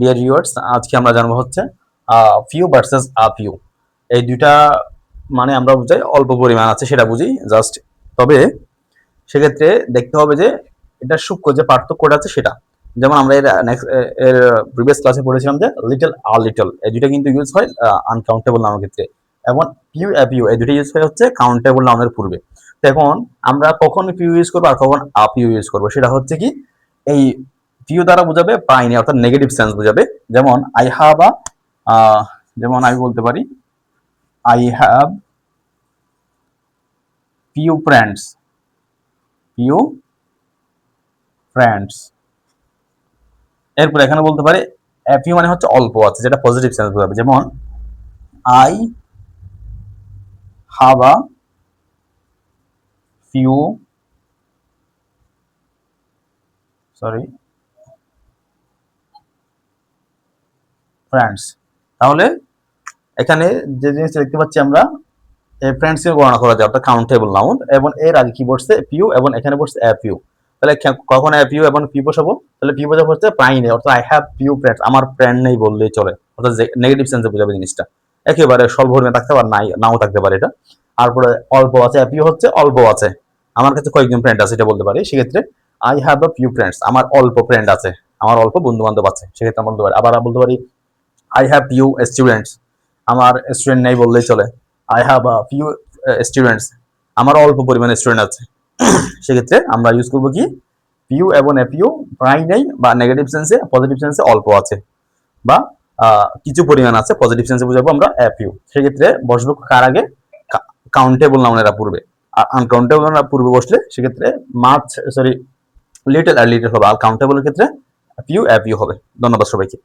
Dear viewers, আজকে আমরা জানবো হচ্ছে ফিউ ভার্সেস আ ফিউ। এই দুইটা মানে আমরা বুঝাই অল্প পরিমাণ আছে সেটা বুঝি জাস্ট। তবে সেক্ষেত্রে দেখতে হবে যে এটা সূক্ষ্ম যে পার্থক্যটা আছে সেটা। যেমন আমরা এর প্রিভিয়াস ক্লাসে পড়েছিলাম যে লিটল আর লিটল এই দুইটা কিন্তু ইউজ হয় আনকাউন্টেবল নাউনের ক্ষেত্রে, এবং পিউ অ্যাপিউ এই দুইটা ইউজ হয় হচ্ছে কাউন্টেবল নাউনের পূর্বে। তো এখন আমরা কখন পিউ ইউজ করবো আর কখন আপিউ ইউজ করবো সেটা হচ্ছে কি, এই পিউ দ্বারা বোঝাবে পাইনি অর্থাৎ নেগেটিভ সেন্স বোঝাবে। যেমন আই হ্যাভ যেমন আমি বলতে পারি I have few friends, few friends. এরপর এখানে বলতে পারি ফিউ মানে হচ্ছে অল্প আছে, যেটা পজিটিভ সেন্স বোঝাবে। যেমন I have a few sorry friends. তাহলে এখানে যে জিনিসটা দেখতে পাচ্ছি আমরা ফ্রেন্ডস এর গণনা করা যায় অর্থাৎ কাউন্টেবল নাউন, এবং এর আগে কি বসছে পিউ এবং এখানে বসছে ফিউ। তাহলে কখন ফিউ এবং পিউ বসাবো, তাহলে পিউ বোঝাবো হচ্ছে প্রায় নেই, অর্থাৎ আই হ্যাভ পিউ ফ্রেন্ডস, আমার ফ্রেন্ড নেই বললেই চলে, অর্থাৎ নেগেটিভ সেন্সে বোঝাবে জিনিসটা। একেবারে স্বল্প পরিমাণে থাকতে পারে, নাই নাও থাকতে পারে এটা। তারপরে অল্প আছে, পিউ হচ্ছে অল্প আছে, আমার কাছে কয়েকজন ফ্রেন্ড আছে এটা বলতে পারি। সেক্ষেত্রে I have a few friends, আমার অল্প ফ্রেন্ড আছে, আমার অল্প বন্ধু বান্ধব আছে, সেক্ষেত্রে আমরা বলতে পারি। আবার বলতে পারি আই হ্যাভ ফিউ স্টুডেন্টস, আমার স্টুডেন্ট নেই বললেই চলে। I have a few students, আমার অল্প পরিমাণে স্টুডেন্ট আছে। সেক্ষেত্রে আমরা ইউজ করবো কি পিউ এবং এপিউ প্রায় নেই বা নেগেটিভ সেন্সে, পজিটিভ সেন্সে অল্প আছে বা কিছু পরিমাণ আছে, পজিটিভ সেন্সে বুঝাবো আমরা এপিউ। সেক্ষেত্রে বসবো কার আগে, কাউন্টেবল নাউনেরা পূর্বে। আর আনকাউন্টেবল নাউনেরা পূর্বে বসলে সেক্ষেত্রে মাছ সরি লিটল আর লিটল হবে, আর কাউন্টেবলের ক্ষেত্রে পিউ এপিউ হবে। ধন্যবাদ সবাইকে।